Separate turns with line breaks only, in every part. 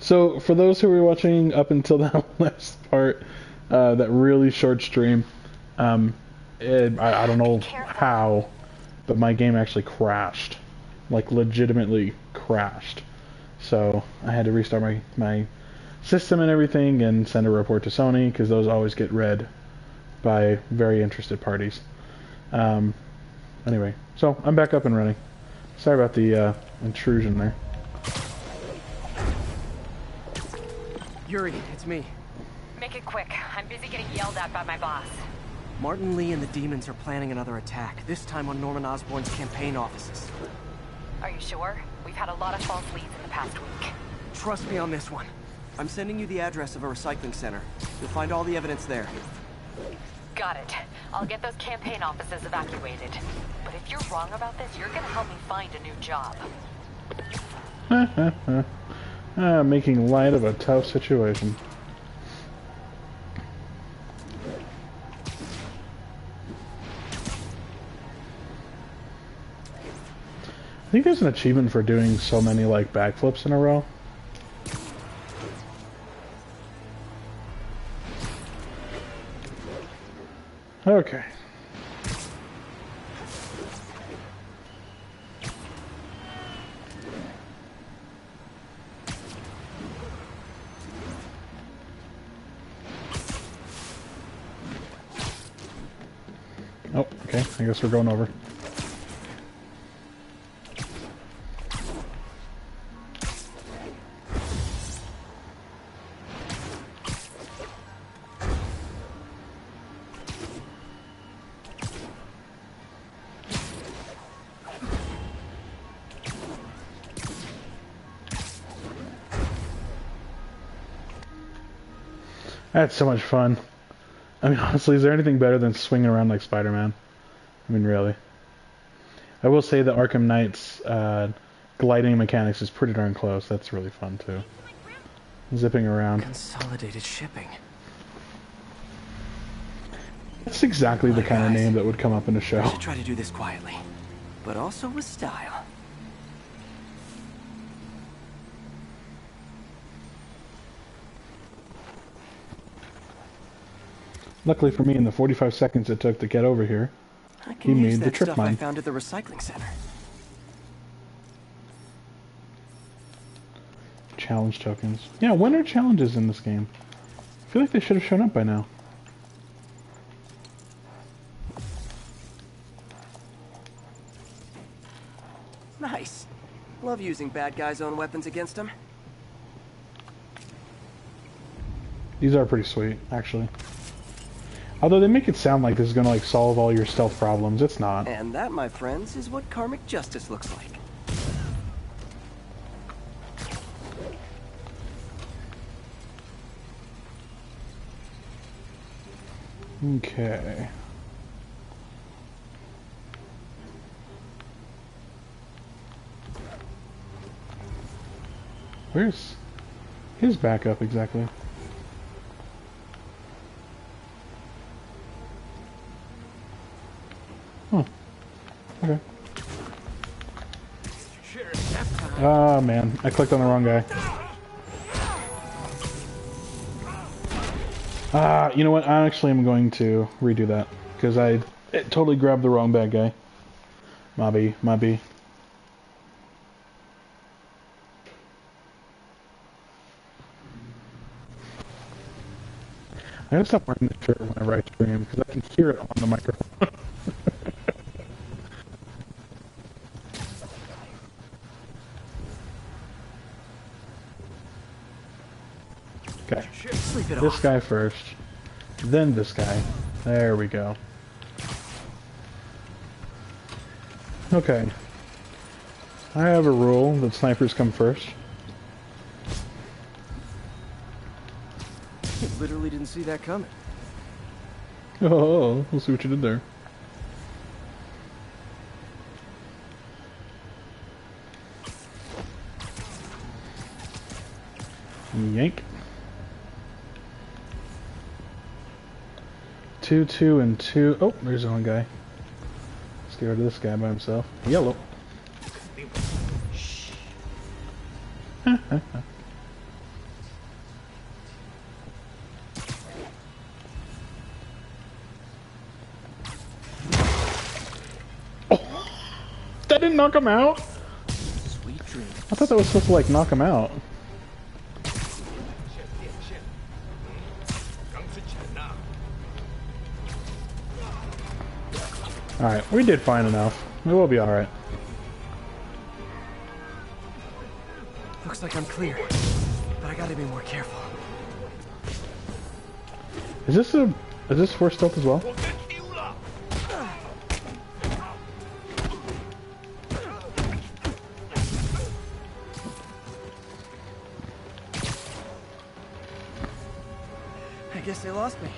So, for those who were watching up until that last part, that really short stream, um, I don't know how, but my game actually crashed. Like, legitimately crashed. So, I had to restart my system and everything and send a report to Sony, because those always get read by very interested parties. Anyway, so I'm back up and running. Sorry about the intrusion there.
Yuri, it's me.
Make it quick. I'm busy getting yelled at by my boss.
Martin Lee and the demons are planning another attack, this time on Norman Osborn's campaign offices.
Are you sure? We've had a lot of false leads in the past week.
Trust me on this one. I'm sending you the address of a recycling center. You'll find all the evidence there.
Got it. I'll get those campaign offices evacuated. But if you're wrong about this, you're gonna help me find a new job.
Making light of a tough situation. I think there's an achievement for doing so many, like, backflips in a row. Okay. Oh, okay. I guess we're going over. That's so much fun. I mean, honestly, is there anything better than swinging around like Spider-Man? I mean, really. I will say the Arkham Knight's gliding mechanics is pretty darn close. That's really fun, too. Zipping around.
Consolidated shipping.
That's exactly the kind of name that would come up in a show.
I should try to do this quietly, but also with style.
Luckily for me, in the 45 seconds it took to get over here, he made the trip mine.
I found at the recycling center.
Challenge tokens. Yeah, when are challenges in this game? I feel like they should have shown up by now.
Nice. Love using bad guys' own weapons against them.
These are pretty sweet, actually. Although they make it sound like this is gonna, like, solve all your stealth problems. It's not.
And that, my friends, is what karmic justice looks like.
Okay. Where's his backup exactly? Oh. Okay. Ah, man. I clicked on the wrong guy. You know what? I actually am going to redo that. Because I totally grabbed the wrong bad guy. Mobby. I gotta stop wearing this shirt whenever I stream, because I can hear it on the microphone. Okay. This guy first, then this guy. There we go. Okay. I have a rule that snipers come first.
Literally didn't see that coming.
Oh, we'll see what you did there. Yank. 2, 2, and 2. Oh, there's one guy. Let's get rid of this guy by himself. Yellow.
2,
didn't knock him out?
Sweet dreams.
I thought that was supposed to, like, knock him out. Alright, we did fine enough. We will be alright.
Looks like I'm clear, but I gotta be more careful.
Is this for stealth as well?
I guess they lost me.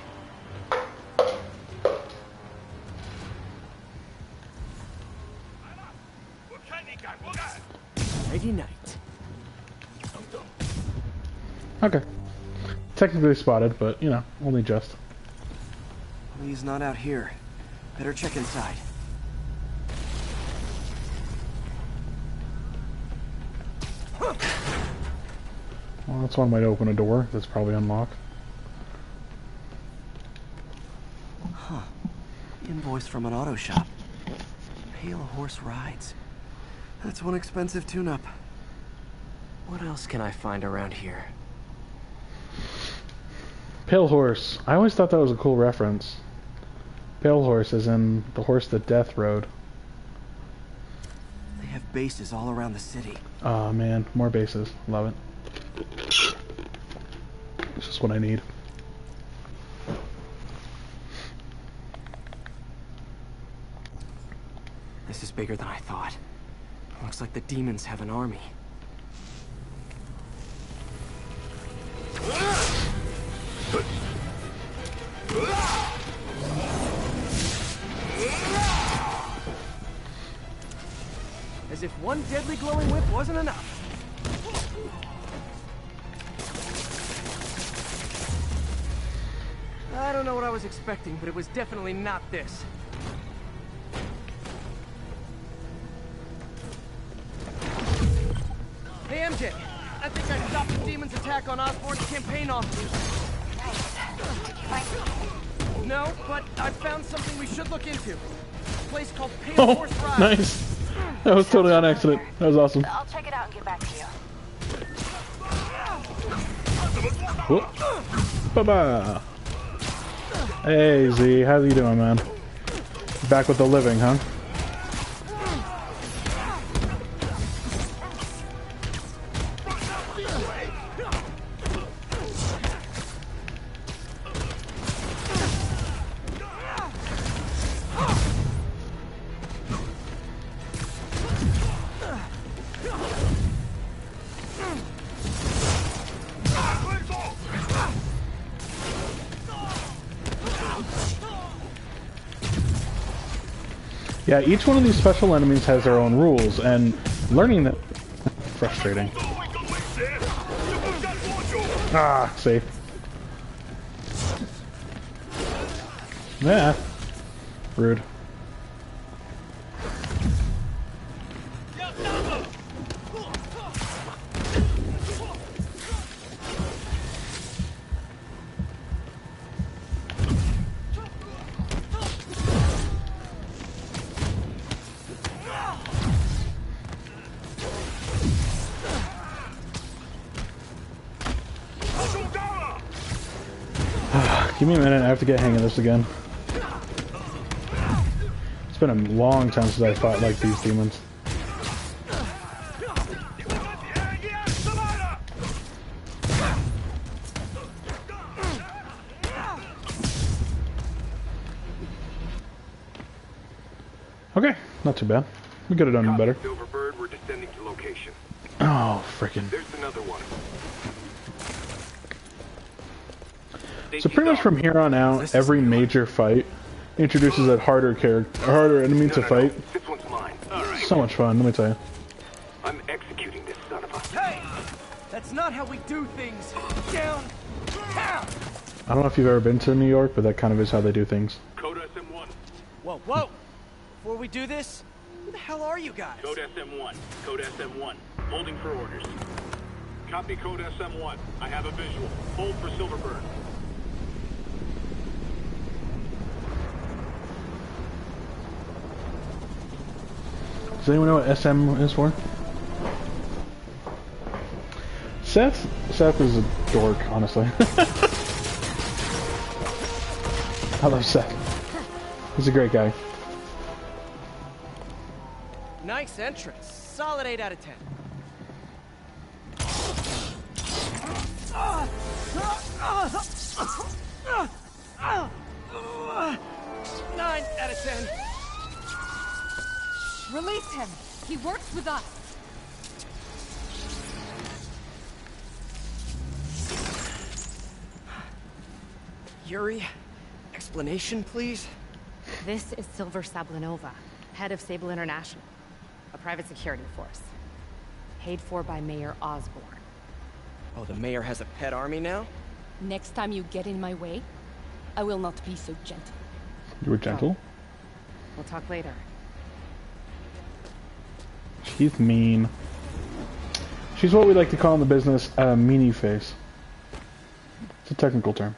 Friday night.
Okay. Technically spotted, but, you know, only just.
He's not out here. Better check inside.
Well, that's one way to open a door that's probably unlocked.
Huh. Invoice from an auto shop. Pale Horse Rides. That's one expensive tune-up. What else can I find around here?
Pale Horse. I always thought that was a cool reference. Pale Horse is in the horse that Death rode.
They have bases all around the city.
Oh man, more bases. Love it. It's just what I need.
This is bigger than I thought. Looks like the demons have an army. As if one deadly glowing whip wasn't enough. I don't know what I was expecting, but it was definitely not this. Hey MJ, I think I stopped the demon's attack on Osborn's campaign office.
Nice.
No, but I found something we should look into. A place called Pale Horse Rides.
Nice. That was totally on accident. That was awesome.
I'll check it out and get back to you.
Bye-bye. Hey Z, how you doing, man? Back with the living, huh? Yeah, each one of these special enemies has their own rules, and learning that... frustrating. Ah, safe. Yeah. Rude. Give me a minute, I have to get hang of this again. It's been a long time since I fought like these demons. Okay, not too bad. We could have done better.
Silverbird, we're descending to location.
Oh, frickin'.
There's another one.
So pretty much from here on out, every major fight introduces a harder enemy to fight.
This one's mine. All right.
So much fun, let me tell you.
I'm executing this son of a...
Hey! That's not how we do things. Down! Down!
I don't know if you've ever been to New York, but that kind of is how they do things.
Code SM1.
Whoa, whoa! Before we do this, who the hell are you guys?
Code SM1. Code SM1. Holding for orders. Copy Code SM1. I have a visual. Hold for Silverbird.
Does anyone know what SM is for? Seth is a dork, honestly. I love Seth. He's a great guy.
Nice entrance. Solid 8 out of 10. 9 out of 10.
Release him. He works with us.
Yuri, explanation, please?
This is Silver Sablinova, head of Sable International, a private security force. Paid for by Mayor Osborne.
Oh, the mayor has a pet army now?
Next time you get in my way, I will not be so gentle.
You were gentle?
We'll talk later.
She's mean. She's what we like to call in the business a meanie face. It's a technical term.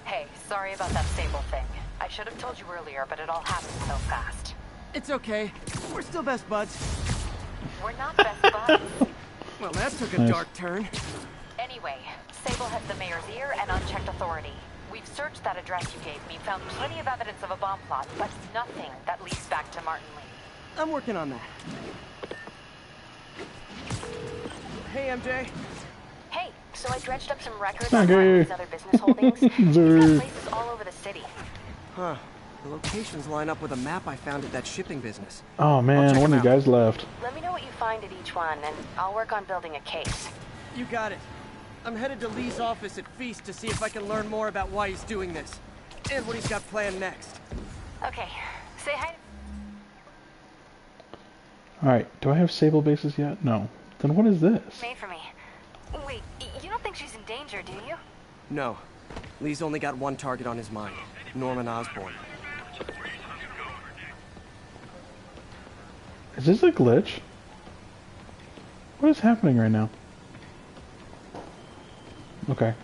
Hey, sorry about that Sable thing. I should have told you earlier, but it all happened so fast.
It's okay. We're still best buds.
We're not best buds.
Well, that took a
Nice.
dark turn.
Anyway, Sable has the mayor's ear and unchecked authority. We've searched that address you gave me, found plenty of evidence of a bomb plot, but nothing that leads back to Martin Lee.
I'm working on that. Hey, MJ.
Hey, so I dredged up some records
Okay.
on Martin Lee's other business holdings. He's got places all over the city.
Huh. The locations line up with a map I found at that shipping business.
Oh man,
check
one
him
of you
out.
guys left.
Let me know what you find at each one, and I'll work on building a case.
You got it. I'm headed to Lee's office at Feast to see if I can learn more about why he's doing this. And what he's got planned next.
Okay, say hi.
Alright, do I have Sable bases yet? No. Then what is this?
Made for me. Wait, you don't think she's in danger, do you?
No. Lee's only got one target on his mind. Norman Osborn.
Is this a glitch? What is happening right now? Okay.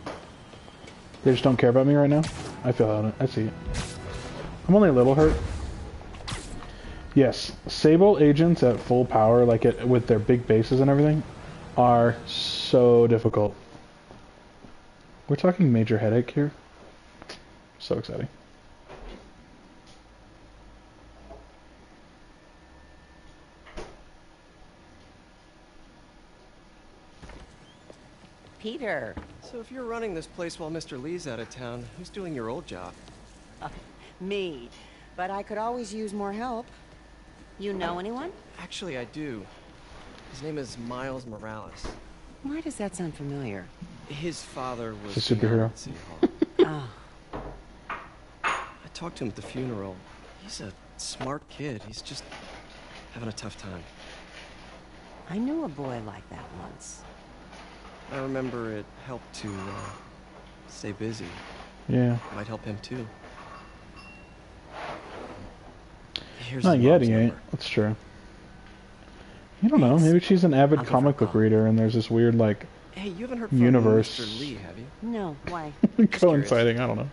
They just don't care about me right now? I feel it. I see it. I'm only a little hurt. Yes, Sable agents at full power, like with their big bases and everything, are so difficult. We're talking major headache here. So exciting.
Peter.
So if you're running this place while Mr. Lee's out of town, who's doing your old job?
Me. But I could always use more help. You know anyone?
Actually, I do. His name is Miles Morales.
Why does that sound familiar?
His father was
He's a superhero.
at City Hall.
Oh.
I talked to him at the funeral. He's a smart kid. He's just having a tough time.
I knew a boy like that once.
I remember it helped to stay busy.
Yeah.
Might help him too. Here's
Not
his
yet,
mom's
he ain't.
number.
That's true. You don't know. Maybe she's an avid
I'll give her
comic
a
book
call.
reader, and there's this weird, like,
Hey, you haven't heard from
Universe.
Mr. Lee, have you?
No, why?
coinciding. I don't know.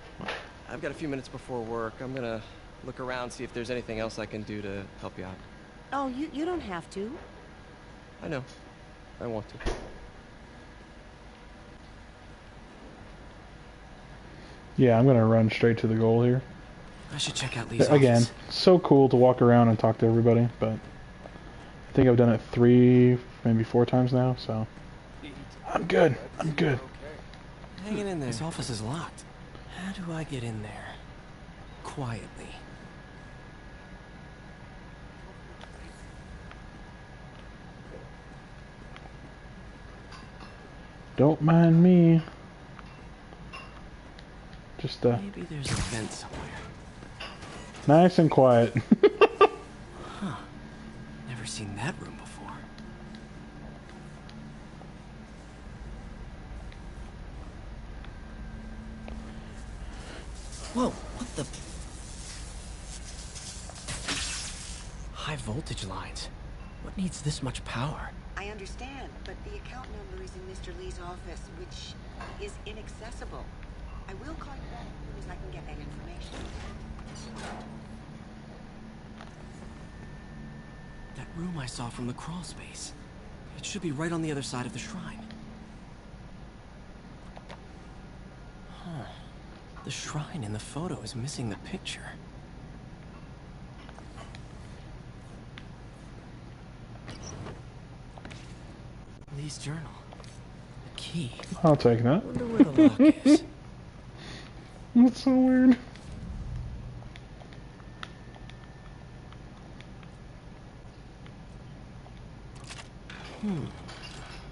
I've got a few minutes before work. I'm gonna look around, see if there's anything else I can do to help you out.
Oh, you don't have to.
I know. I want to.
Yeah, I'm gonna run straight to the goal here.
I should check out Lee's
Again,
office.
so cool to walk around and talk to everybody, but I think I've done it 3, maybe 4 times now, so I'm good. I'm good.
Hanging in there. His office is locked. How do I get in there? Quietly.
Don't mind me. Just
Maybe there's a vent somewhere.
nice and quiet.
Never seen that room before. Whoa, what the? High voltage lines. What needs this much power?
I understand, but the account number is in Mr. Lee's office, which is inaccessible. I will call you back as soon as I can get that information.
That room I saw from the crawl space. It should be right on the other side of the shrine. Huh. The shrine in the photo is missing the picture. Lee's journal. The key.
I'll take that.
Wonder where the lock is.
That's so weird.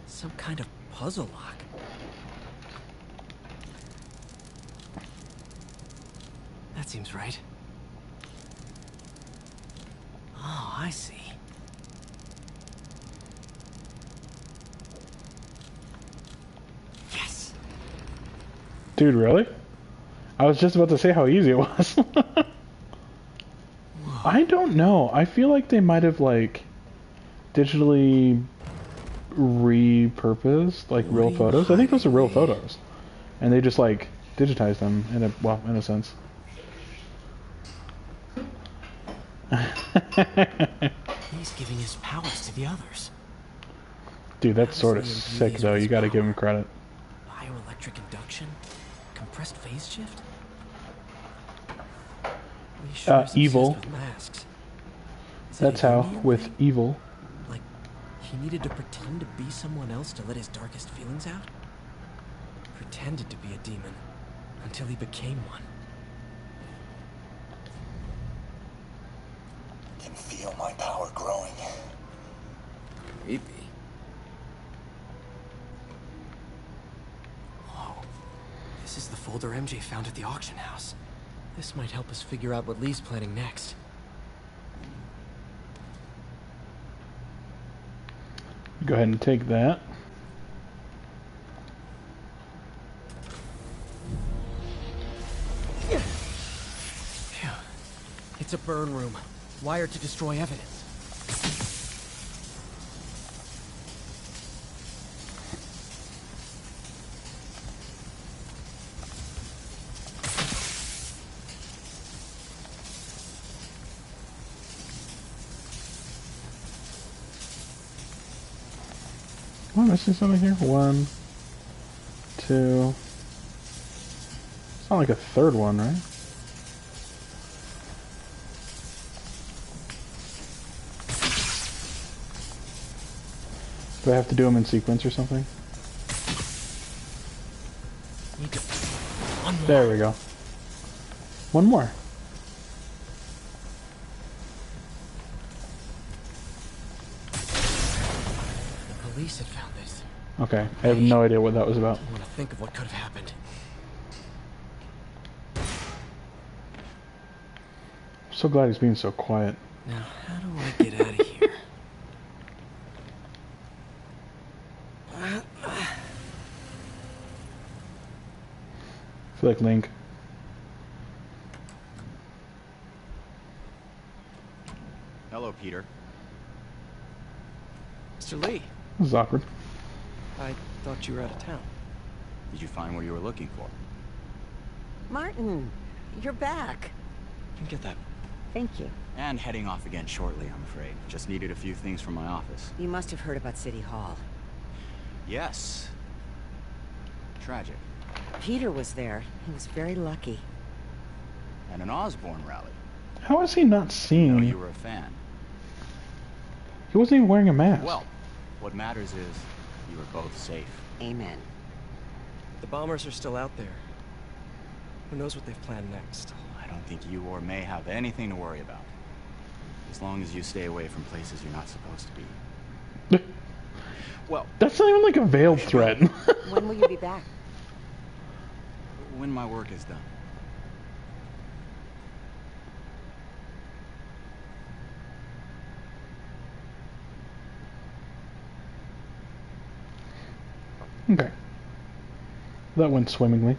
Some kind of puzzle lock. That seems right. Oh, I see. Yes.
Dude, really? I was just about to say how easy it was. I don't know. I feel like they might have, like, digitally repurposed, like, real photos. I think those are real photos. And they just, like, digitized them in a, well, in a sense.
He's giving his powers to the others.
Dude, that's sort of sick, though. You gotta give him credit.
Bioelectric induction? Compressed phase shift? He sure is
evil.
obsessed with masks. Is it
That's
a
how,
Jungian
with
thing?
evil.
Like, he needed to pretend to be someone else to let his darkest feelings out? Pretended to be a demon until he became one.
Can feel my power growing.
Creepy. Whoa. This is the folder MJ found at the auction house. This might help us figure out what Lee's planning next.
Go ahead and take that.
Phew. It's a burn room, wired to destroy evidence.
Am I missing something here? 1, 2. It's not like a third one, right? Do I have to do them in sequence or something?
Need to... One more.
There we go. One more.
The police had found this.
Okay, I have no idea what that was about.
I want to think of what could have happened.
I'm so glad he's being so quiet.
Now, how do I get out of here?
I feel like Link.
Hello, Peter.
Mr. Lee,
This is awkward.
I thought you were out of town.
Did you find what you were looking for?
Martin, you're back.
You can get that.
Thank you.
And heading off again shortly, I'm afraid. Just needed a few things from my office.
You must have heard about City Hall.
Yes. Tragic.
Peter was there. He was very lucky.
And an Osborne rally.
How is he not
I know
seeing?
you were a fan.
He wasn't even wearing a mask.
Well, what matters is you were both safe.
Amen.
The bombers are still out there. Who knows what they've planned next?
I don't think you or May have anything to worry about. As long as you stay away from places you're not supposed to be. Well,
That's not even like a veiled threat.
When will you be back?
when my work is done.
Okay. That went swimmingly.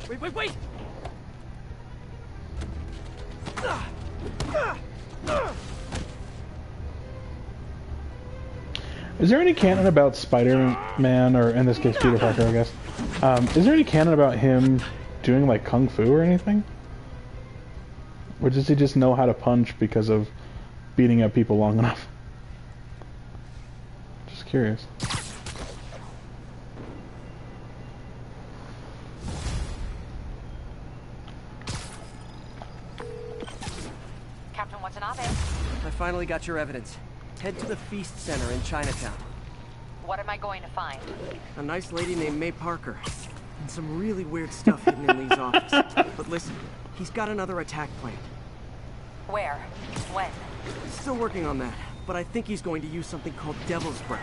Wait!
Is there any canon about Spider-Man, or in this case Peter Parker, I guess? Is there any canon about him doing like kung fu or anything? Or does he just know how to punch because of beating up people long enough? Just curious.
Captain Watanabe,
I finally got your evidence. Head to the Feast Center in Chinatown.
what am I going to find?
A nice lady named May Parker. And some really weird stuff hidden in Lee's office. But listen, he's got another attack planned.
Where? When?
Still working on that, but I think he's going to use something called Devil's Breath.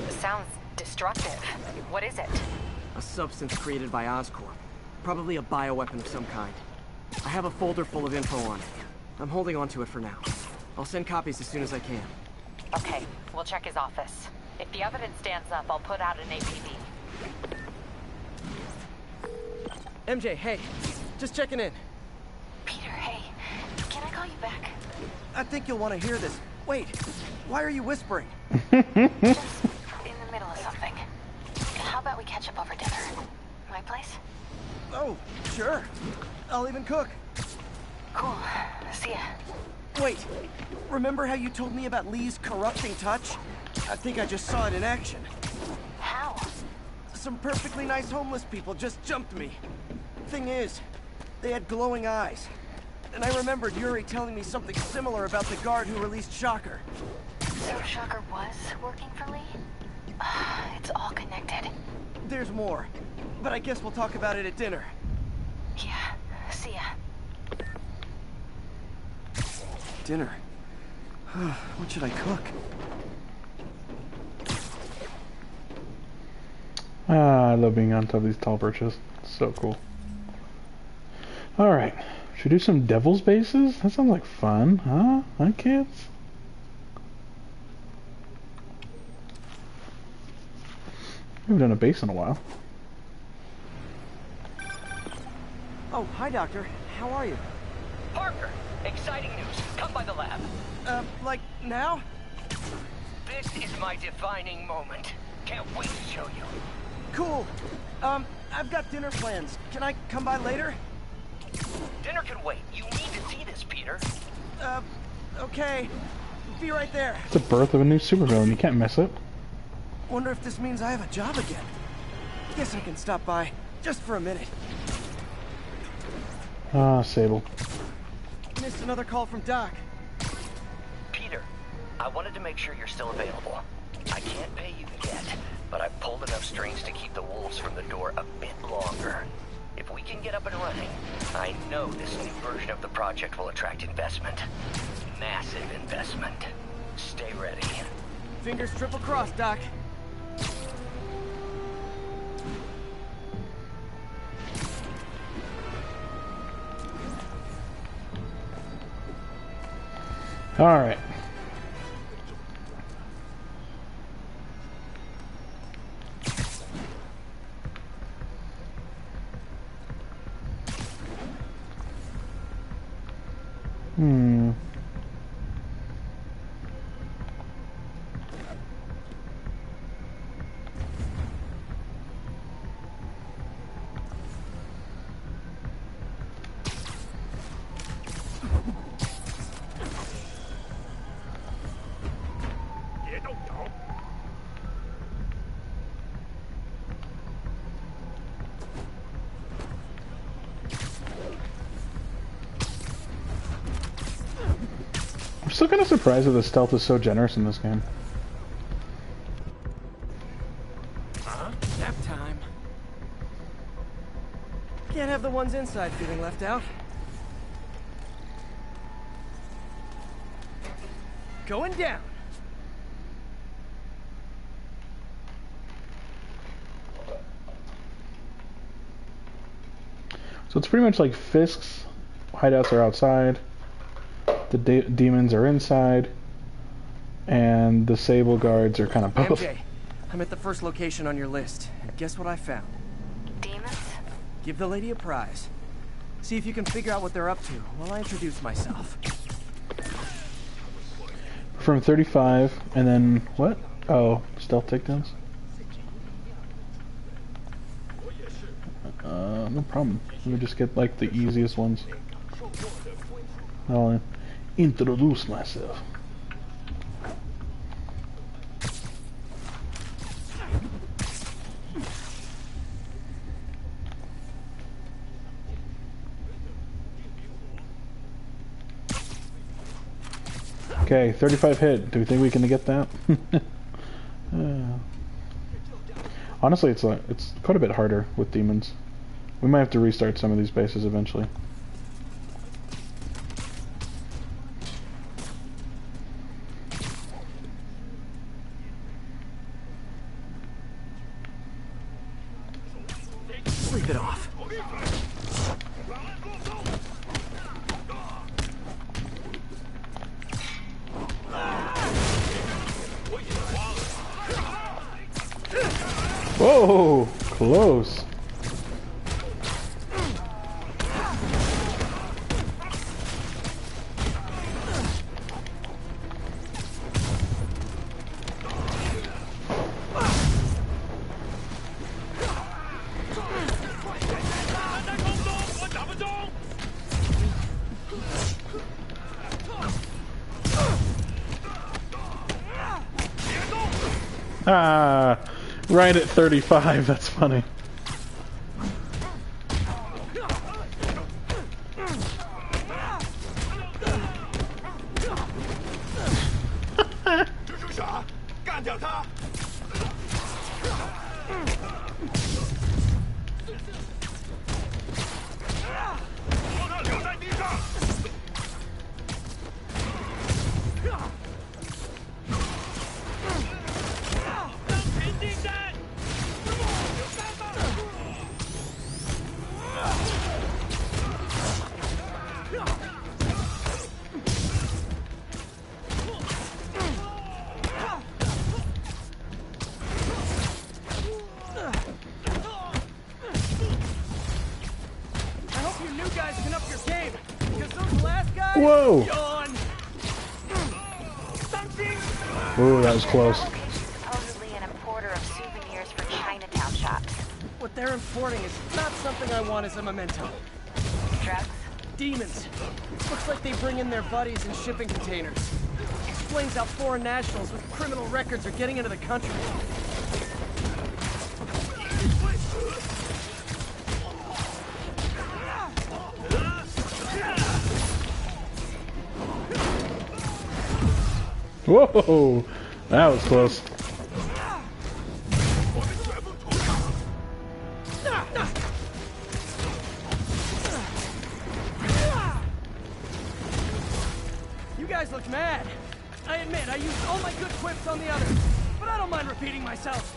Sounds destructive. What is it?
A substance created by Oscorp. Probably a bioweapon of some kind. I have a folder full of info on it. I'm holding on to it for now. I'll send copies as soon as I can.
Okay, we'll check his office. If the evidence stands up, I'll put out an APB.
MJ, hey. Just checking in.
Peter, hey. Can I call you back?
I think you'll want to hear this. Wait, why are you whispering?
Just in the middle of something. How about we catch up over dinner? My place?
Oh, sure. I'll even cook.
Cool. See ya.
Wait, remember how you told me about Lee's corrupting touch? I think I just saw it in action.
How?
Some perfectly nice homeless people just jumped me. Thing is, they had glowing eyes. And I remembered Yuri telling me something similar about the guard who released Shocker.
So Shocker was working for Lee? It's all connected.
There's more, but I guess we'll talk about it at dinner.
Yeah. See ya.
Dinner? What should I cook?
I love being on top of these tall perches. It's so cool. Alright. Should we do some Devil's Bases? That sounds like fun, huh? Huh, kids? We haven't done a base in a while.
Oh, hi, Doctor. How are you?
Parker, exciting news. Come by the lab.
Like, now?
This is my defining moment. Can't wait to show you.
Cool. I've got dinner plans. Can I come by later?
Dinner can wait. You need to see this, Peter.
Okay. Be right there.
It's the birth of a new supervillain. You can't miss it.
Wonder if this means I have a job again. Guess I can stop by. Just for a minute.
Ah, Sable.
Missed another call from Doc.
Peter, I wanted to make sure you're still available. I can't pay you yet, but I've pulled enough strings to keep the wolves from the door a bit longer. If we can get up and running, I know this new version of the project will attract investment. Massive investment. Stay ready.
Fingers triple crossed, Doc.
Alright. I'm still kind of surprised that the stealth is so generous in this game.
Nap time. Can't have the ones inside feeling left out. Going down.
So it's pretty much like Fisk's hideouts are outside, the demons are inside, and the Sable guards are kind of both.
MJ, I'm at the first location on your list. And guess what I found?
Demons?
Give the lady a prize. See if you can figure out what they're up to while I introduce myself.
From 35, and then what? Oh, stealth takedowns. No problem. Let me just get like the easiest ones. I'll introduce myself. Okay, 35 hit. Do we think we can get that? Honestly, it's quite a bit harder with demons. We might have to restart some of these bases eventually.
Sleep it off.
Whoa! Close. Ah, right at 35. That's funny. Whoa! Ooh, that was close.
Supposedly an importer of souvenirs for Chinatown shops.
What they're importing is not something I want as a memento.
Drugs?
Demons. Looks like they bring in their buddies in shipping containers. Explains how foreign nationals with criminal records are getting into the country.
Whoa! That was close.
You guys look mad. I admit, I used all my good quips on the others, but I don't mind repeating myself.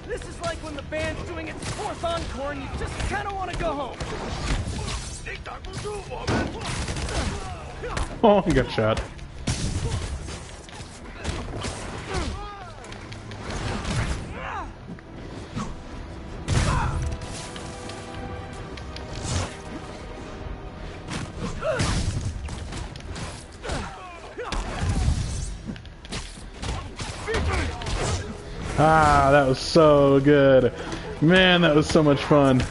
This is like when the band's doing its fourth encore and you just kind of want to go home.
Oh, he got shot. Ah, that was so good. Man, that was so much fun.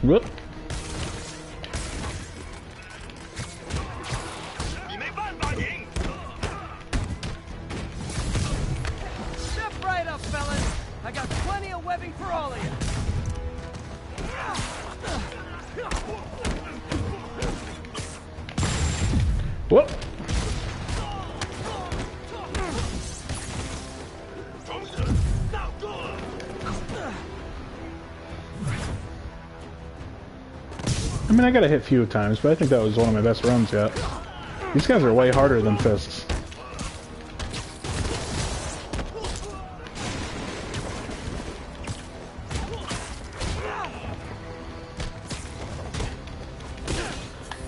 Whoop.
Step right up, fellas. I got plenty of webbing for all of you.
Whoop. I mean, I got a hit a few times, but I think that was one of my best runs yet. These guys are way harder than fists.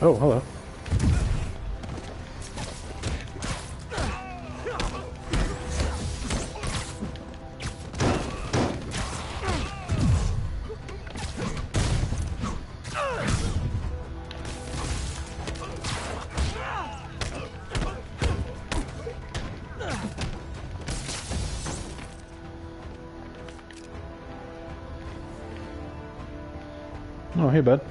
Oh, hello. Oh, hey, bud.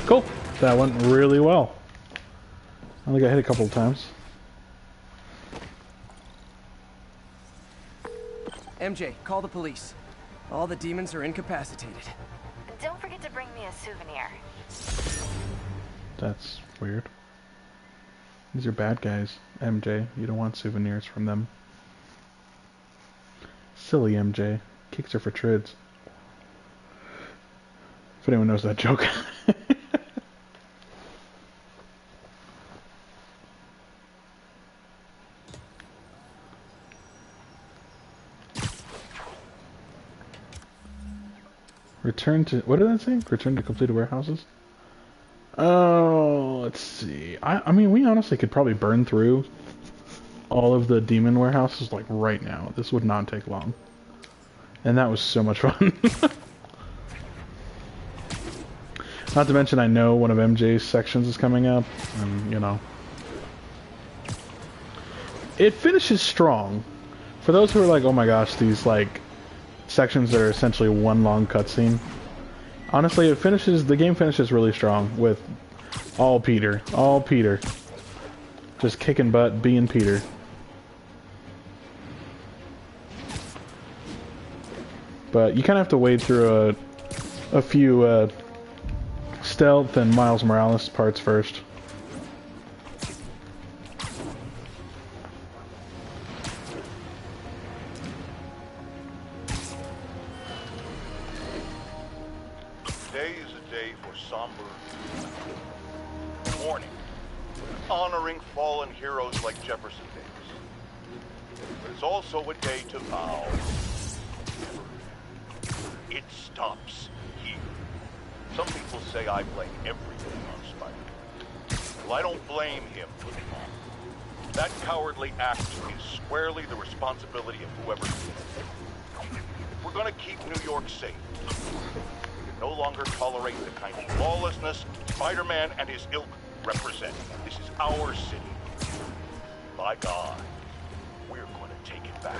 Cool. That went really well. I only got hit a couple of times.
MJ, call the police. All the demons are incapacitated.
Don't forget to bring me a souvenir.
That's weird. These are bad guys, MJ. You don't want souvenirs from them. Silly MJ. Kicks are for trids. If anyone knows that joke. Return to... What did that say? Return to completed warehouses? Oh, let's see. I mean, we honestly could probably burn through all of the demon warehouses, like, right now. This would not take long. And that was so much fun. Not to mention, I know one of MJ's sections is coming up, and, you know. It finishes strong. For those who are like, oh my gosh, these, like, sections that are essentially one long cutscene. Honestly, the game finishes really strong with all Peter. Just kicking butt, being Peter. But you kind of have to wade through a few stealth and Miles Morales parts first.
Today is a day for somber mourning, honoring fallen heroes like Jefferson Davis. But it's also a day to vow. It stops here. Some people say I blame everything on Spider-Man. Well, I don't blame him for the bomb. That cowardly act is squarely the responsibility of whoever did it. If we're gonna keep New York safe, we can no longer tolerate the kind of lawlessness Spider-Man and his ilk represent. This is our city. By God, we're gonna take it back.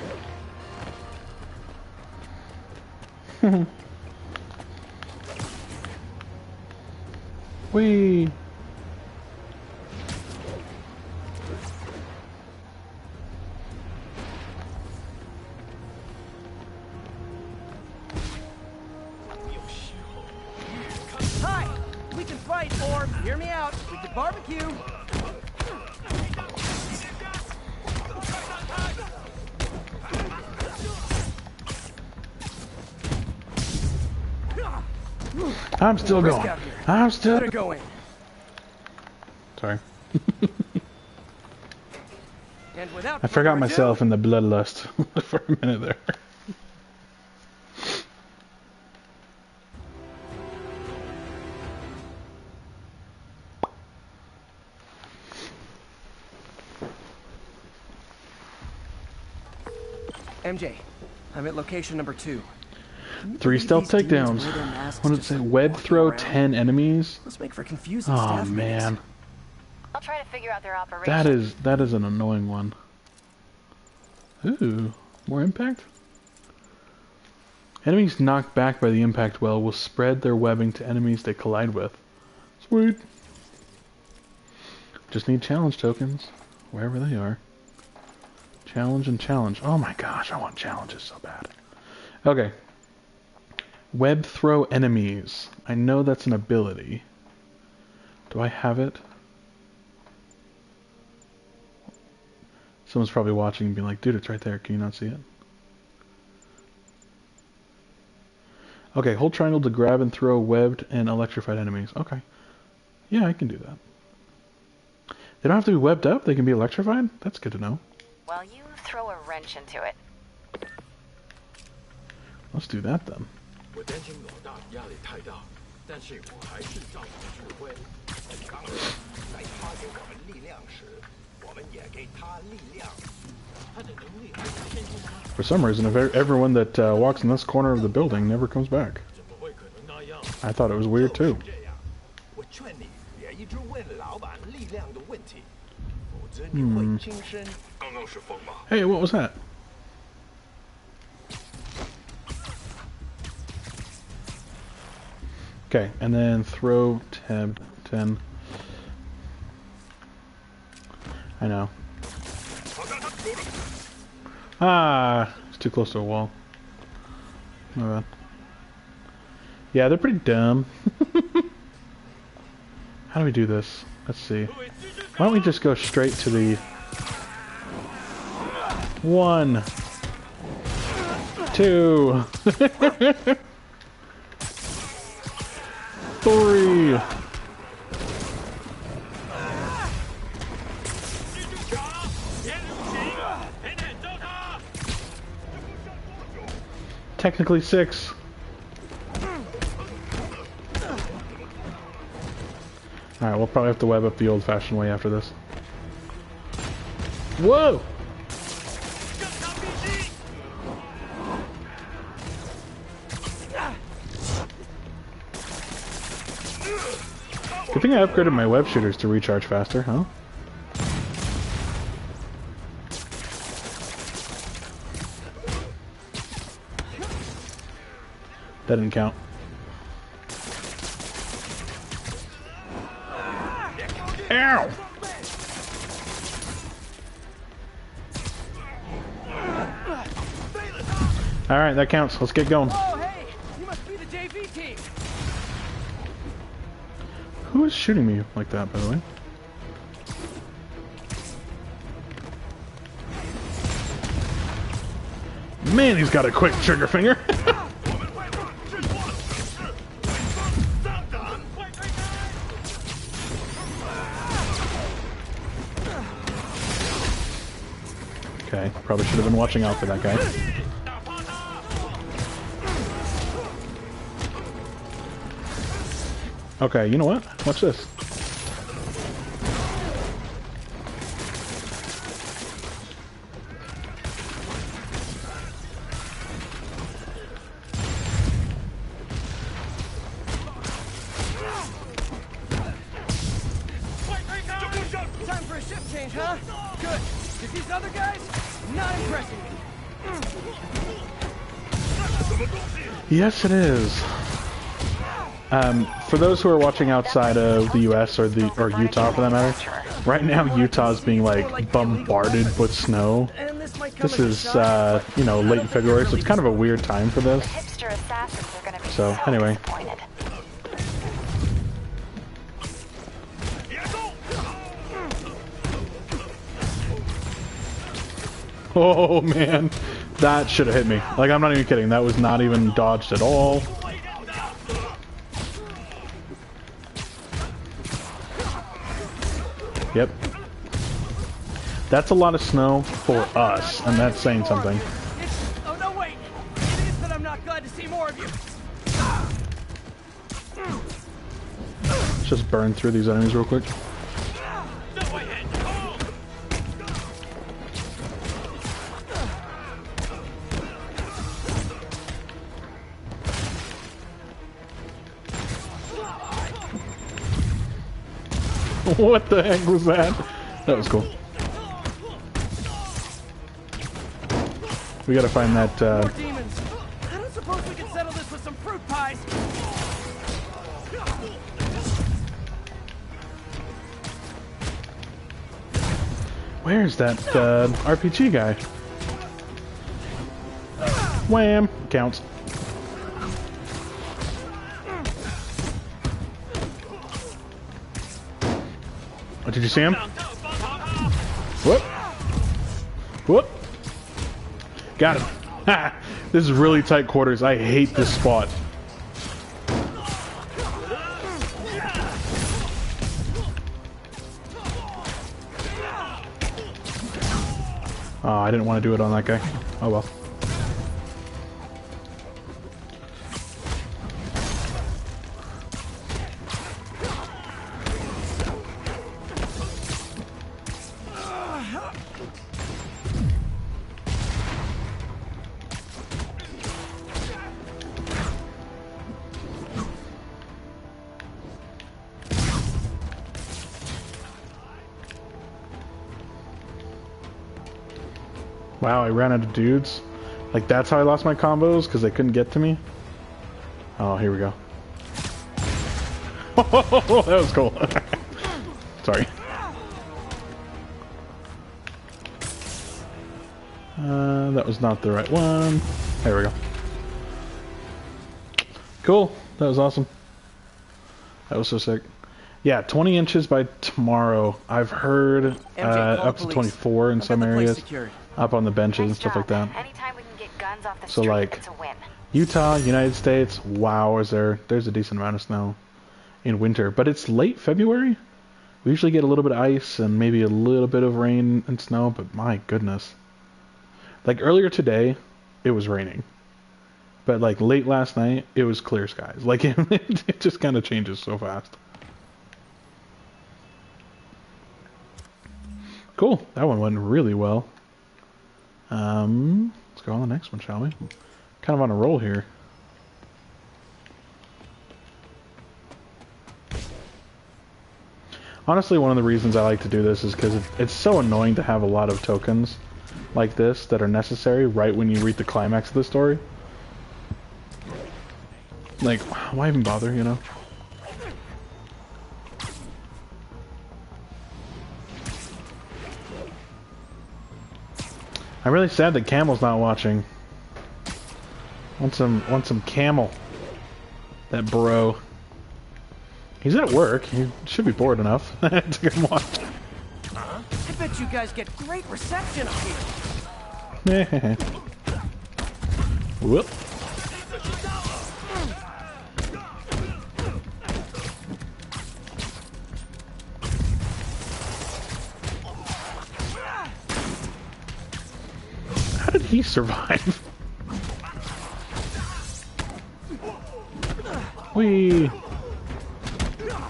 Whee!
Hi! We can fight, or, hear me out, we can barbecue!
I'm still going. I'm still
going.
Sorry.
And without
I forgot
further
myself
ado,
in the bloodlust for a minute there.
MJ, I'm at location number 2.
3 stealth takedowns. What did it say? Web throw 10 enemies?
Let's make for confusing
Oh
staff
man.
meetings.
I'll try to figure out their operation.
That is an annoying one. Ooh, more impact? Enemies knocked back by the impact well will spread their webbing to enemies they collide with. Sweet. Just need challenge tokens, wherever they are. Challenge and challenge. Oh my gosh, I want challenges so bad. Okay. Web throw enemies. I know that's an ability. Do I have it? Someone's probably watching and being like, dude, it's right there. Can you not see it? Okay, hold triangle to grab and throw webbed and electrified enemies. Okay. Yeah, I can do that. They don't have to be webbed up, they can be electrified? That's good to know.
Well, you throw a wrench into it.
Let's do that then.
我担心老大压力太大，但是我还是照常指挥。当然，在他给我们力量时，我们也给他力量。他的能力还是天生的。
For some reason, everyone that walks in this corner of the building never comes back. I thought it was weird too.
我劝你别一直问老板力量的问题，否则你会轻生。刚刚是风吗？
Hey, what was that? Okay, and then throw tab 10. I know. Ah, it's too close to a wall. My bad. Yeah, they're pretty dumb. How do we do this? Let's see. Why don't we just go straight to the 1, 2, 3. Technically 6. Alright, we'll probably have to web up the old-fashioned way after this. Whoa! Good thing I upgraded my web shooters to recharge faster, huh? That didn't count. Ow! Alright, that counts. Let's get going.
Oh, hey! You must be the JV team!
Who is shooting me like that, by the way? Man, he's got a quick trigger finger. Okay, probably should have been watching out for that guy. Okay, you know what? Watch this.
Time for a shift change, huh? Good. If these other guys, not impressing me.
Yes, it is. For those who are watching outside of the U.S. or Utah, for that matter, right now Utah's being like bombarded with snow. This is you know, late February, so it's kind of a weird time for this. So anyway. Oh man, that should have hit me. Like, I'm not even kidding. That was not even dodged at all. Yep. That's a lot of snow for us, and that's saying something.
Oh no, wait! It is that I'm not glad to see more of you.
Let's just burn through these enemies real quick. What the heck was that? That was cool. We gotta find that,
More demons. I don't suppose we can settle this with some fruit pies.
Where's that, RPG guy? Wham! Counts. Oh, did you see him? Whoop! Whoop! Got him! Ha! This is really tight quarters. I hate this spot. Oh, I didn't want to do it on that guy. Oh well. Wow, I ran out of dudes. Like, that's how I lost my combos, because they couldn't get to me? Oh, here we go. Oh, that was cool. Sorry. That was not the right one. There we go. Cool. That was awesome. That was so sick. Yeah, 20 inches by tomorrow. I've heard up to 24 in some areas. Up on the benches and stuff like that.
Anytime we can get guns off the
So
street,
like
it's a win.
Utah, United States, wow, there's a decent amount of snow in winter, but it's late February. We usually get a little bit of ice and maybe a little bit of rain and snow, but my goodness. Like earlier today, it was raining. But like late last night, it was clear skies. Like it just kind of changes so fast. Cool. That one went really well. Let's go on the next one, shall we? Kind of on a roll here. Honestly, one of the reasons I like to do this is because it's so annoying to have a lot of tokens like this that are necessary right when you reach the climax of the story. Like, why even bother, you know? I'm really sad that Camel's not watching. Want some Camel. That bro. He's at work. He should be bored enough to come watch.
I bet you guys get great reception up here.
Whoop. How did he survive? Wee.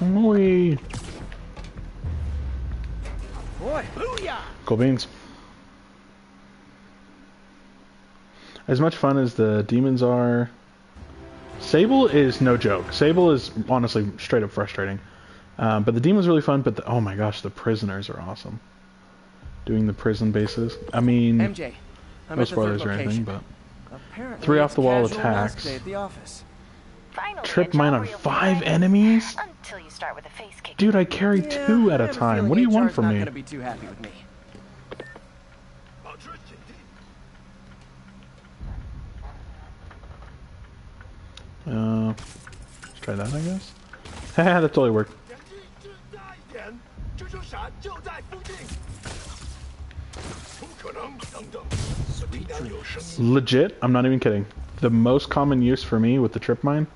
Wee.
Boy, booyah!
Cool beans. As much fun as the demons are, Sable is no joke. Sable is honestly straight up frustrating. But the demon's really fun, but oh my gosh, the prisoners are awesome. Doing the prison bases. I mean,
MJ,
no spoilers or anything, but
apparently
3 off the wall
casual mask
attacks.
day at the office.
Finally,
Trip
a
mine
job
on
where you'll be
5
ready.
enemies?
Until you start with a face kick.
Dude, I carry
Yeah,
2 at
I
a
have
time.
feeling
What do you want
HR's
from
not
me?
gonna be too happy with me.
Let's try that, I guess. Haha, that totally worked. Legit, I'm not even kidding. The most common use for me with the trip mine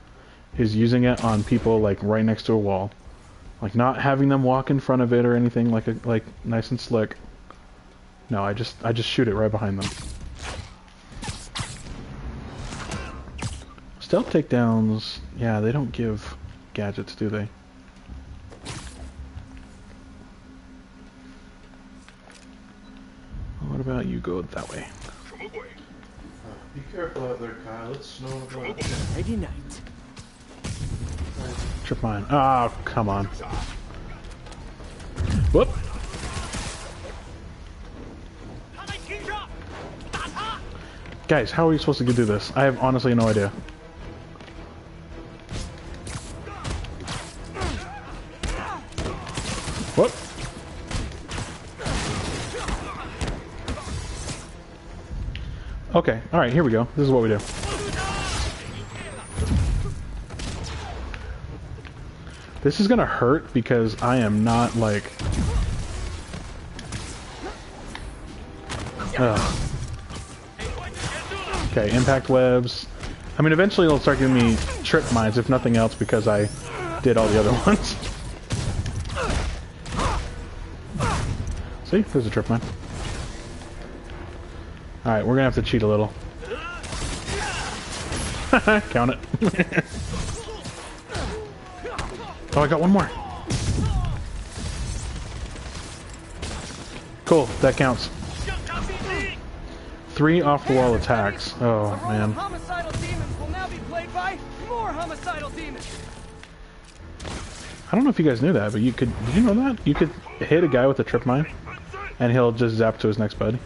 is using it on people like right next to a wall. Like not having them walk in front of it or anything, like nice and slick. No, I just shoot it right behind them. Stealth takedowns, yeah, they don't give gadgets, do they? What about you go that way?
Be careful out there, Kyle. It's snowing a lot.
Friday night.
Trip mine. Oh, come on. Whoop. Guys, how are we supposed to do this? I have honestly no idea. Whoop. Okay, alright, here we go. This is what we do. This is gonna hurt because I am not like... Ugh. Okay, impact webs. I mean, eventually it'll start giving me trip mines, if nothing else, because I did all the other ones. See? There's a trip mine. Alright, we're gonna have to cheat a little. Count it. Oh, I got one more. Cool, that counts. 3 off-the-wall attacks. Oh, man.
Homicidal demons will now be played by more homicidal demons.
I don't know if you guys knew that, but you could... Did you know that? You could hit a guy with a trip mine, and he'll just zap to his next buddy.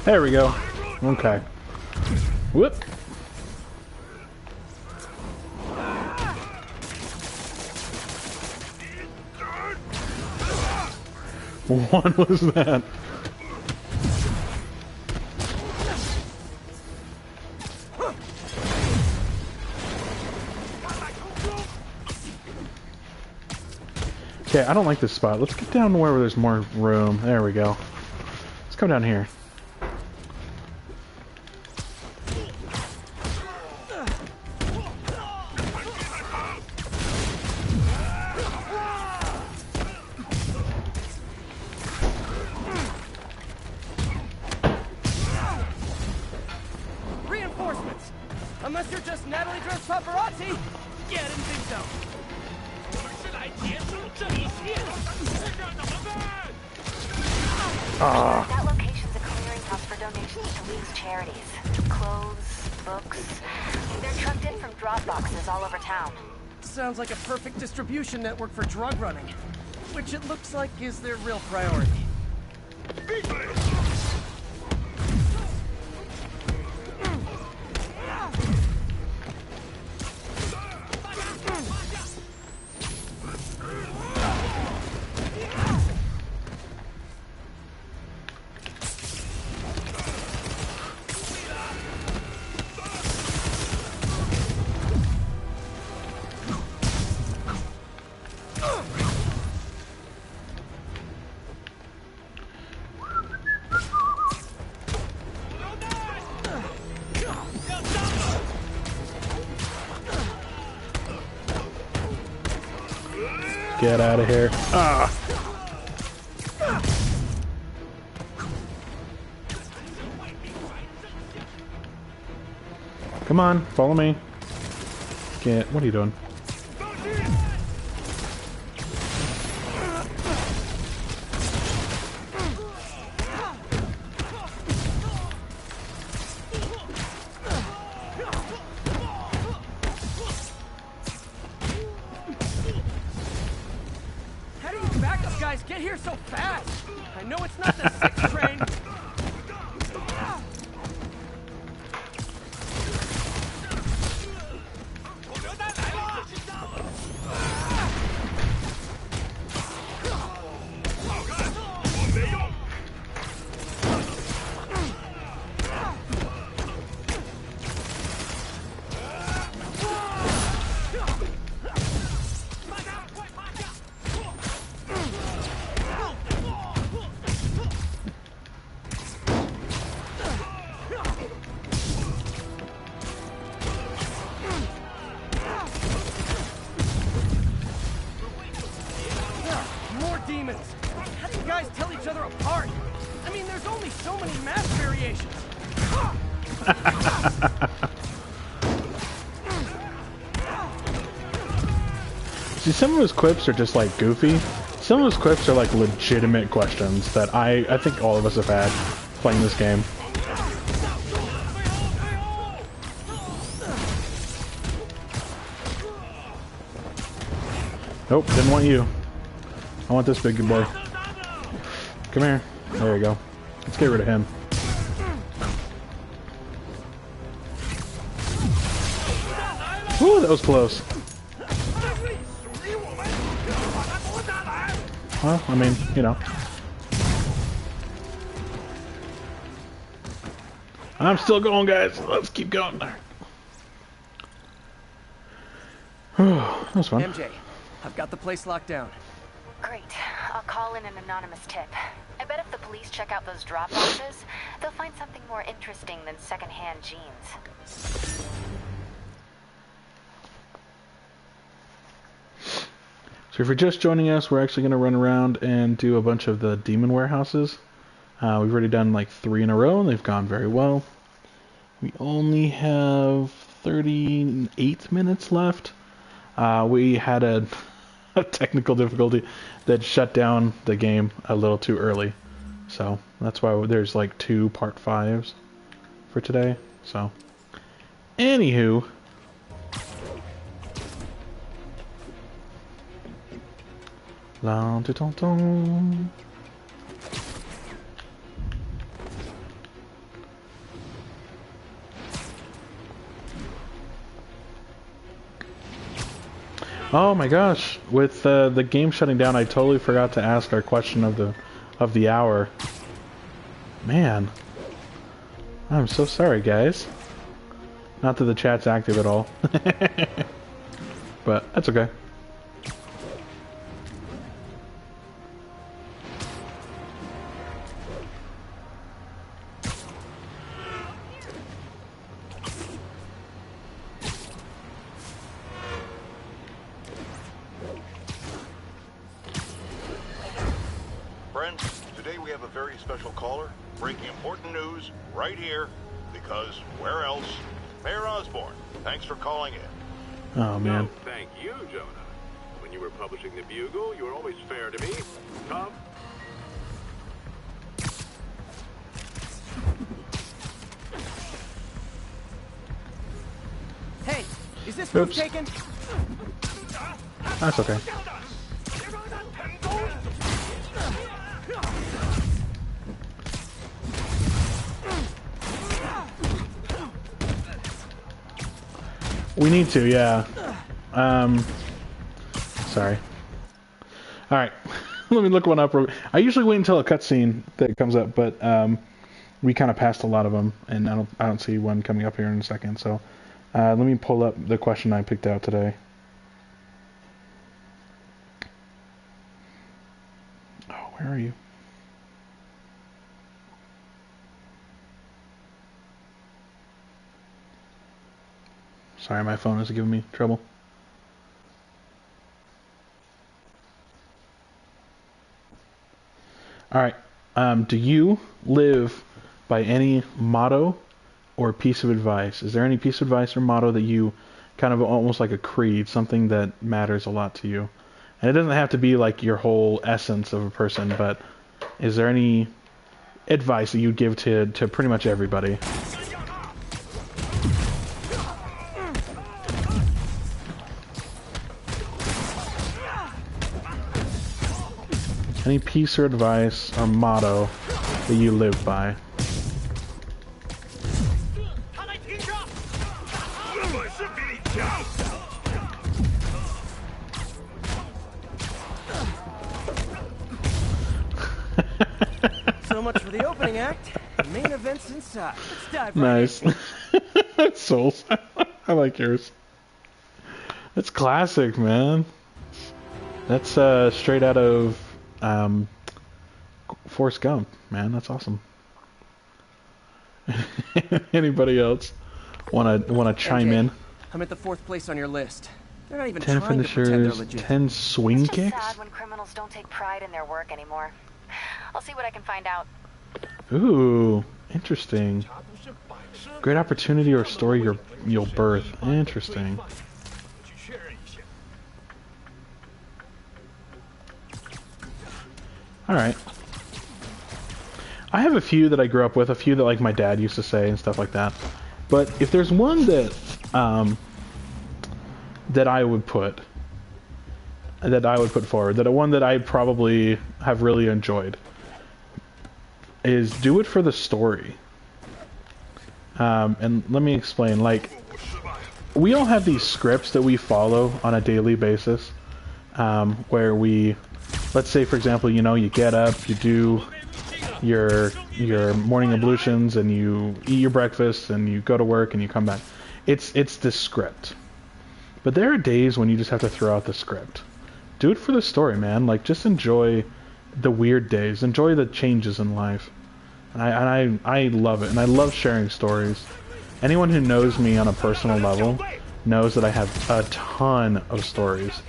There we go. Okay. Whoop. What was that? Okay, I don't like this spot. Let's get down to where there's more room. There we go. Let's come down here.
Reinforcements! Unless you're just Natalie dressed paparazzi? Yeah, I didn't think so.
That location's a clearinghouse for donations to League's charities. Clothes, books. They're trucked in from drop boxes all over town.
Sounds like a perfect distribution network for drug running, which it looks like is their real priority.
Get out of here. Ah! Come on, follow me. Get. What are you doing?
Get here so fast! I know it's not the 6th train! Demons! How do you guys tell each other apart? I mean, there's only so many mass variations.
See, some of his quips are just like goofy. Some of his quips are like legitimate questions that I think all of us have had playing this game. Nope, didn't want you. I want this big good boy. Come here. There you go. Let's get rid of him. Ooh, that was close. Well, I mean, you know. I'm still going, guys. Let's keep going there. That was fun.
MJ, I've got the place locked down.
Great. I'll call in an anonymous tip. I bet if the police police check out those drop boxes, they'll find something more interesting than secondhand jeans.
So if you're just joining us, we're actually going to run around and do a bunch of the demon warehouses. We've already done like 3 in a row, and they've gone very well. We only have 38 minutes left. We had a technical difficulty that shut down the game a little too early. So that's why there's like 2 part 5s for today. So, anywho. Oh my gosh! With the game shutting down, I totally forgot to ask our question of the hour. Man, I'm so sorry, guys. Not that the chat's active at all, but that's okay.
Today we have a very special caller, breaking important news right here, because where else? Mayor Osborne, thanks for calling in.
Oh, man.
No, thank you, Jonah. When you were publishing the Bugle, you were always fair to me. Come.
Hey, is this move
Oops.
taken?
That's okay. We need to, yeah. Sorry. Alright. Let me look one up. I usually wait until a cutscene that comes up, but we kind of passed a lot of them, and I don't see one coming up here in a second, so let me pull up the question I picked out today. Oh, where are you? Sorry, my phone is giving me trouble. Alright, do you live by any motto or piece of advice? Is there any piece of advice or motto that you kind of almost like a creed, something that matters a lot to you? And it doesn't have to be like your whole essence of a person, but is there any advice that you'd give to pretty much everybody? Any piece or advice or motto that you live by?
So much for the opening act. The main event's inside. Let's dive right
Nice. That's Souls. I like yours. That's classic, man. That's straight out of Forrest Gump, man. That's awesome. Anybody else wanna chime
MJ,
in?
I'm at the 4th place on your list. They're not even
10
trying to pretend they're
finishers,
legit.
10 swing
It's just
kicks?
sad when criminals don't take pride in their work anymore. I'll see what I can find out.
Ooh, interesting. Great opportunity or story you'll birth. Interesting. Alright. I have a few that I grew up with, a few that like my dad used to say and stuff like that. But if there's one that that I would put forward, that one that I probably have really enjoyed, is do it for the story. And let me explain. Like, we all have these scripts that we follow on a daily basis, where we, let's say for example, you know, you get up, you do your morning ablutions, and you eat your breakfast, and you go to work, and you come back. It's this script. But there are days when you just have to throw out the script. Do it for the story, man. Like, just enjoy the weird days. Enjoy the changes in life. And I love it. And I love sharing stories. Anyone who knows me on a personal level knows that I have a ton of stories.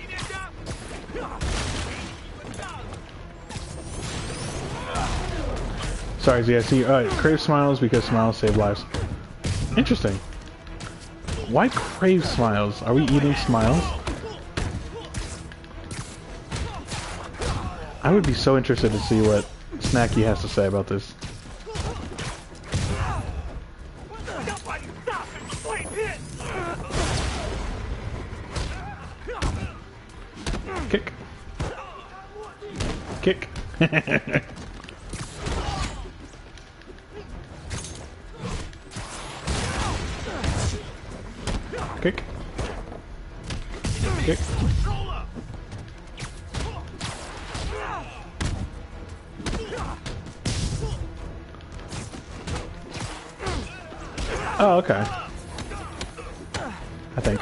Sorry, Z, I see. Crave smiles because smiles save lives. Interesting. Why crave smiles? Are we eating smiles? I would be so interested to see what Snacky has to say about this. Kick. Kick. Kick. Kick. Oh, okay. I think.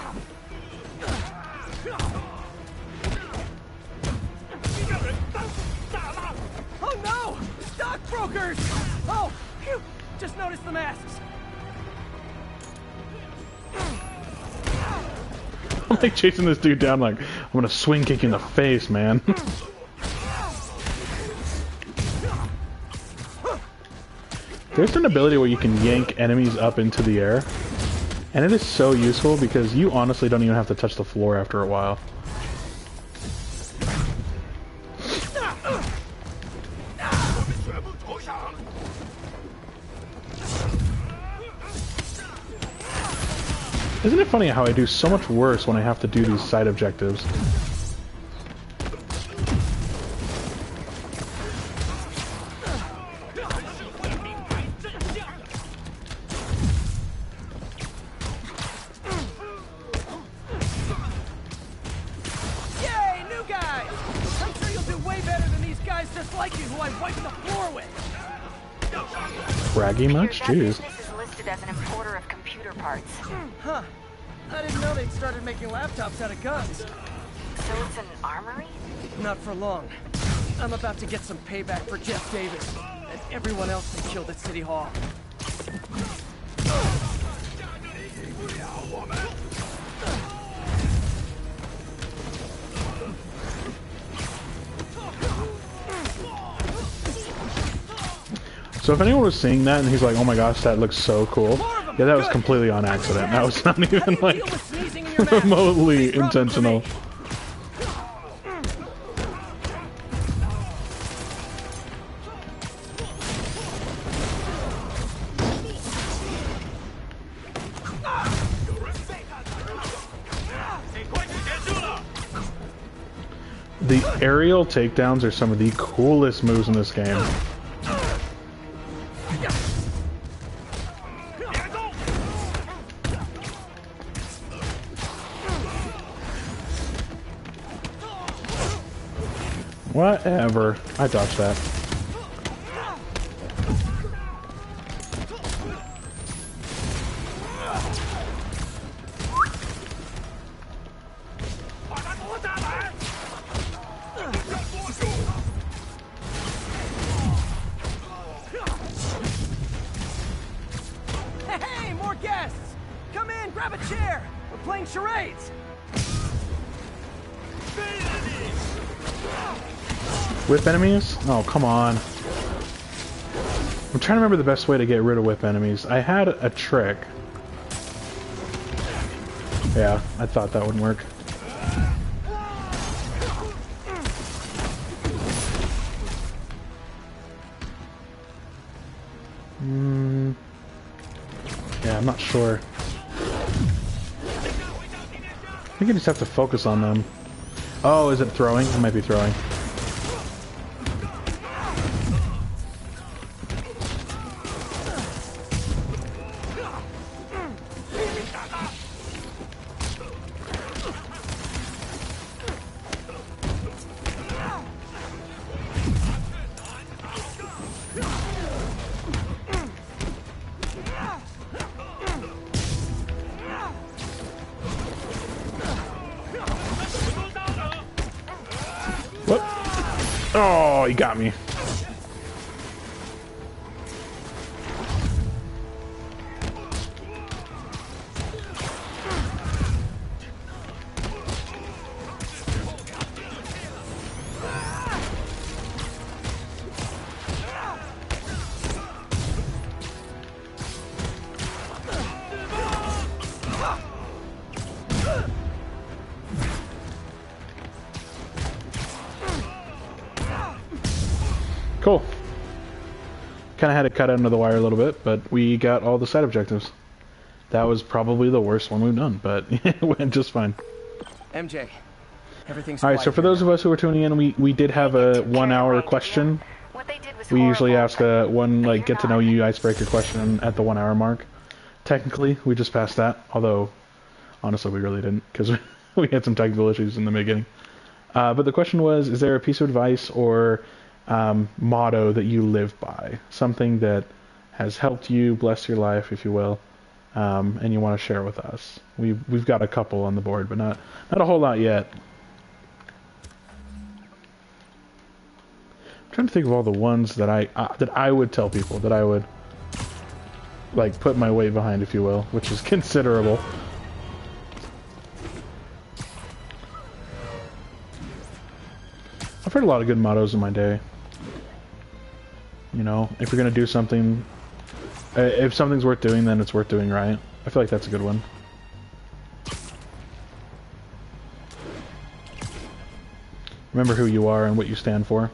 Oh no! Stockbrokers! Oh, phew! Just noticed the masks.
I'm like chasing this dude down like, I'm gonna swing kick you in the face, man. There's an ability where you can yank enemies up into the air. And it is so useful because you honestly don't even have to touch the floor after a while. Isn't it funny how I do so much worse when I have to do these side objectives?
Yay, new guys! I'm sure you'll do way better than these guys just like you who I wiped the floor with.
Braggy much?
That
Jeez.
business is listed as an importer of computer parts.
Huh. I didn't know they'd started making laptops out of guns.
So it's an armory?
Not for long. I'm about to get some payback for Jeff Davis and everyone else they killed at City Hall.
So if anyone was seeing that and he's like, oh my gosh, that looks so cool. Yeah, that was completely on accident. That was not even like remotely intentional. The aerial takedowns are some of the coolest moves in this game. Whatever. I dodged that.
Hey, more guests! Come in, grab a chair! We're playing charades!
Whip enemies? Oh, come on. I'm trying to remember the best way to get rid of whip enemies. I had a trick. Yeah, I thought that wouldn't work. Yeah, I'm not sure. I think you just have to focus on them. Oh, is it throwing? It might be throwing. Whoop. Oh, he got me. Cool. Kind of had to cut under the wire a little bit, but we got all the side objectives. That was probably the worst one we've done, but it went just fine.
MJ, everything's
all right, so for those of us who are tuning in, we did have a 1 hour question. We usually ask a one like get to know you icebreaker question at the 1 hour mark. Technically, we just passed that, although honestly we really didn't because we had some technical issues in the beginning. But the question was, is there a piece of advice or motto that you live by? Something that has helped you, bless your life, if you will, and you want to share with us. We've got a couple on the board, but not a whole lot yet. I'm trying to think of all the ones that I would tell people, that I would like put my weight behind, if you will, which is considerable. I've heard a lot of good mottos in my day. You know, if you're gonna do something, if something's worth doing, then it's worth doing right. I feel like that's a good one. Remember who you are and what you stand for.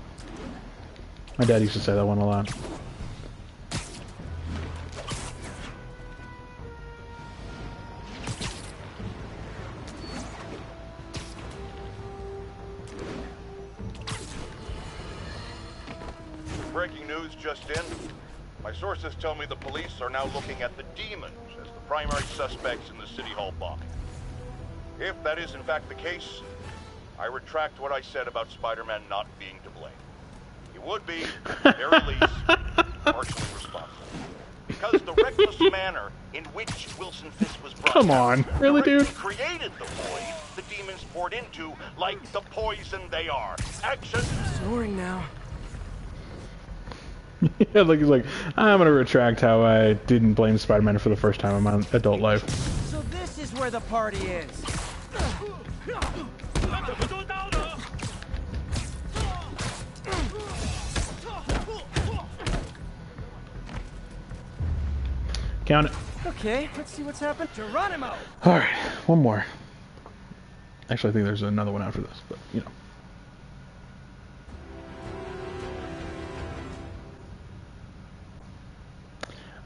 My dad used to say that one a lot.
Breaking news just in. My sources tell me the police are now looking at the demons as the primary suspects in the City Hall bombing. If that is in fact the case, I retract what I said about Spider-Man not being to blame. He would be, at the very least, partially responsible. Because the reckless manner in which Wilson Fisk was brought
Come on, really, dude?
Created the void the demons poured into, like the poison they are. Action!
Snoring now.
Yeah, like he's like, I'm gonna retract how I didn't blame Spider-Man for the first time in my adult life.
So this is where the party is.
Count it.
Okay, let's see what's happened. Geronimo!
Alright, one more. Actually, I think there's another one after this, but, you know.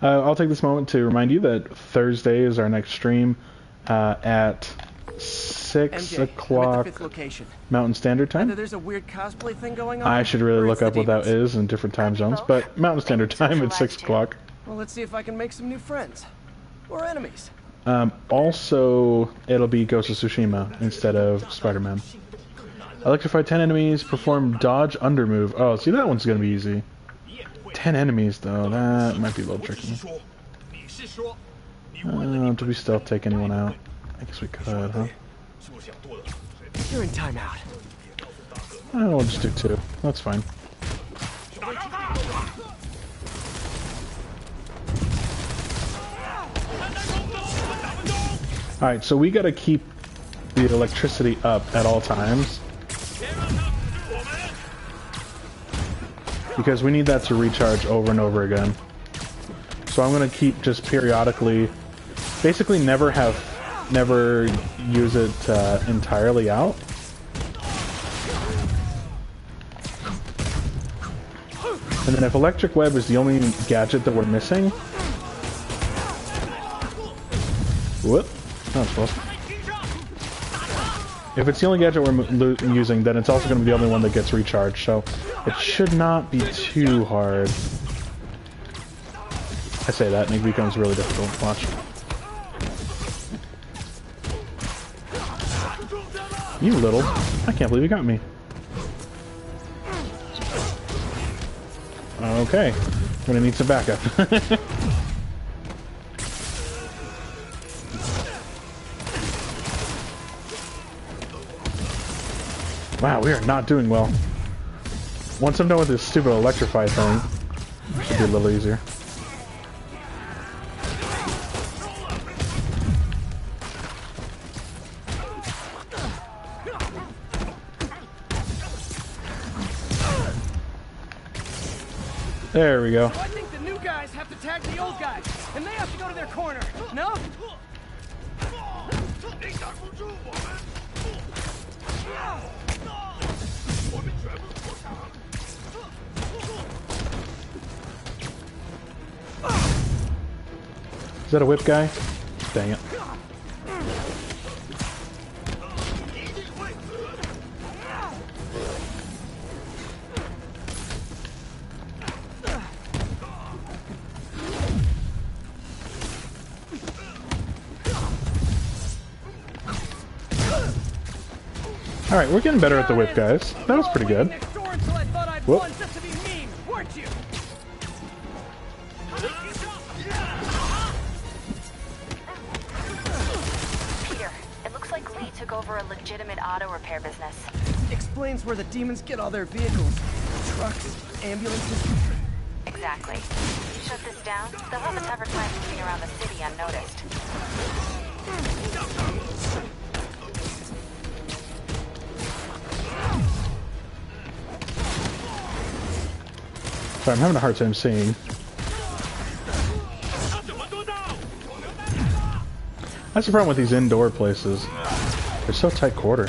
I'll take this moment to remind you that Thursday is our next stream at 6 o'clock Mountain Standard Time.
There's a weird cosplay thing going on.
I should really look up what that is in different time zones, but Mountain Standard Time at 6 o'clock.
Well, let's see if I can make some new friends. Or enemies.
Also, it'll be Ghost of Tsushima instead of Spider-Man. Electrify 10 enemies, perform dodge under move. Oh, see, that one's gonna be easy. 10 enemies, though, that might be a little tricky. Do we stealth take anyone out? I guess we could, huh?
You're in timeout.
We'll just do 2. That's fine. Alright, so we gotta keep the electricity up at all times. Because we need that to recharge over and over again. So I'm gonna keep just periodically, basically never use it entirely out. And then if Electric Web is the only gadget that we're missing... Whoop. That was close. If it's the only gadget we're using, then it's also going to be the only one that gets recharged, so it should not be too hard. I say that, and it becomes really difficult to watch. You little... I can't believe you got me. Okay. I'm gonna need some backup. Wow, we are not doing well. once I'm done with this stupid electrify thing, it should be a little easier. There we go.
So I think the new guys have to tag the old guys, and they have to go to their corner. No?
Is that a whip guy? Dang it. Alright, we're getting better at the whip guys. That was pretty good. Whoop.
Peter, it looks like Lee took over a legitimate auto repair business.
Explains where the demons get all their vehicles. Trucks, ambulances.
Exactly. If you shut this down, they'll have a tougher time moving around the city unnoticed.
Sorry, I'm having a hard time seeing. That's the problem with these indoor places. They're so tight quartered.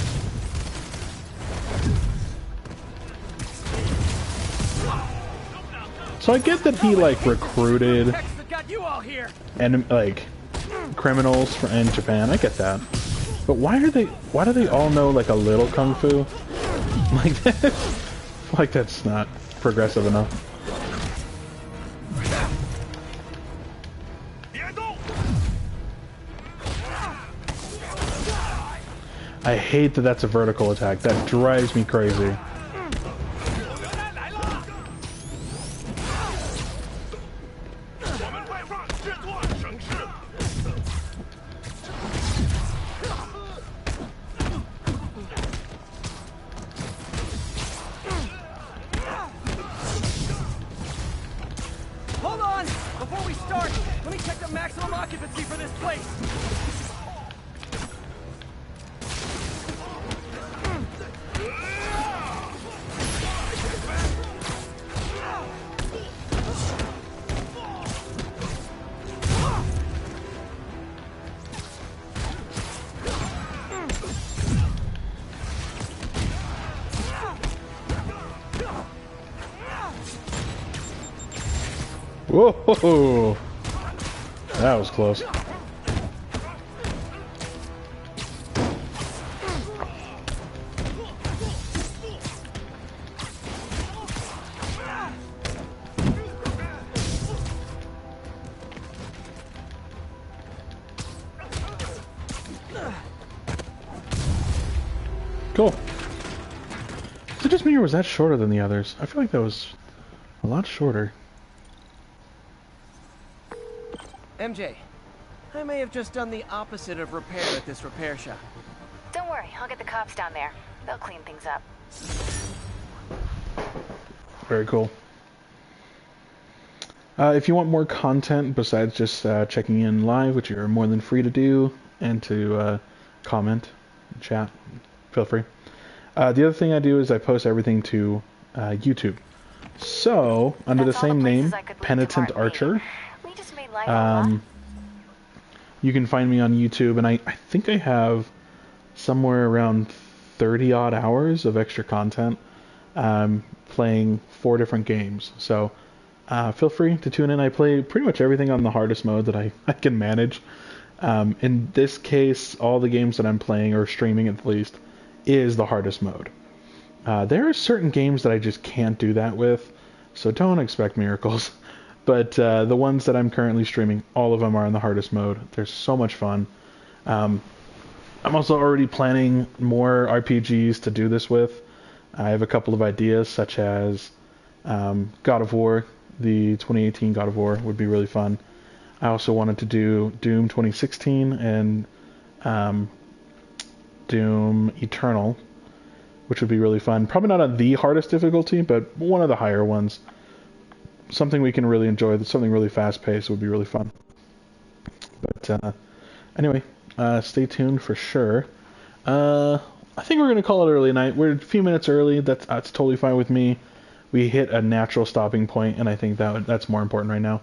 So I get that he like recruited and like criminals in Japan. I get that, but why do they all know like a little kung fu? Like that, like that's not progressive enough. I hate that that's a vertical attack. That drives me crazy.
Hold on! Before we start, let me check the maximum occupancy for this place.
Whoa! That was close. Cool. Was it just me or was that shorter than the others? I feel like that was a lot shorter.
MJ, I may have just done the opposite of repair at this repair shop.
Don't worry, I'll get the cops down there. They'll clean things up.
Very cool. If you want more content besides just checking in live, which you're more than free to do, and to comment, chat, feel free. The other thing I do is I post everything to YouTube. So, under the same name, PenitentArcher, you can find me on YouTube, and I think I have somewhere around 30 odd hours of extra content playing 4 different games. So feel free to tune in. I play pretty much everything on the hardest mode that I can manage. In this case, all the games that I'm playing, or streaming at least, is the hardest mode. There are certain games that I just can't do that with, so don't expect miracles. But the ones that I'm currently streaming, all of them are in the hardest mode. They're so much fun. I'm also already planning more RPGs to do this with. I have a couple of ideas, such as God of War, the 2018 God of War would be really fun. I also wanted to do Doom 2016 and Doom Eternal, which would be really fun. Probably not on the hardest difficulty, but one of the higher ones. Something we can really enjoy. That's something really fast-paced would be really fun. But anyway, stay tuned for sure. I think we're going to call it early night. We're a few minutes early. That's totally fine with me. We hit a natural stopping point, and I think that's more important right now.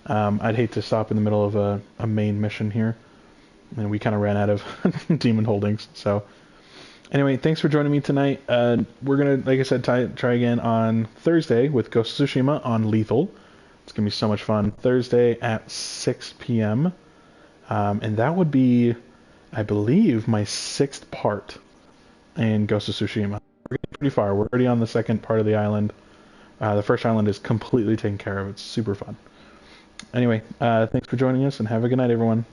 I'd hate to stop in the middle of a main mission here. And we kind of ran out of demon holdings. So anyway, thanks for joining me tonight. We're going to, like I said, try again on Thursday with Ghost of Tsushima on Lethal. It's going to be so much fun. Thursday at 6 p.m. And that would be, I believe, my 6th part in Ghost of Tsushima. We're getting pretty far. We're already on the 2nd part of the island. The first island is completely taken care of. It's super fun. Anyway, thanks for joining us, and have a good night, everyone.